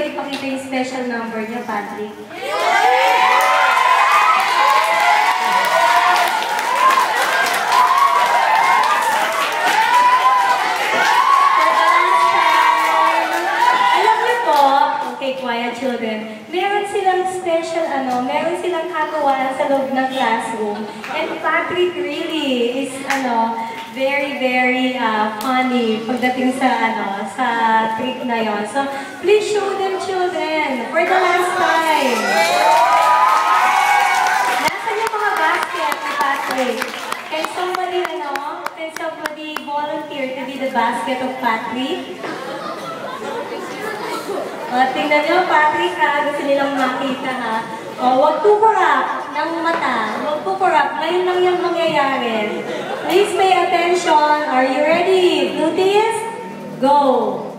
ba ipakita yung special number niya, Patrick? Okay, quiet children. Meron silang special, meron silang kagawa sa loob ng classroom. And Patrick really is, very, very funny pagdating sa, sa trick na yon. So, please show them, children, for the last time. Nasaan yung mga basket ni Patrick? Can somebody volunteer to be the basket of Patrick? Tingnan nyo, Patrick, gusto nilang makita, ha? Huwag pukurap ng mata. Huwag pukurap. Ngayon lang yung mangyayari. Please pay attention. Are you ready? Do this? Go!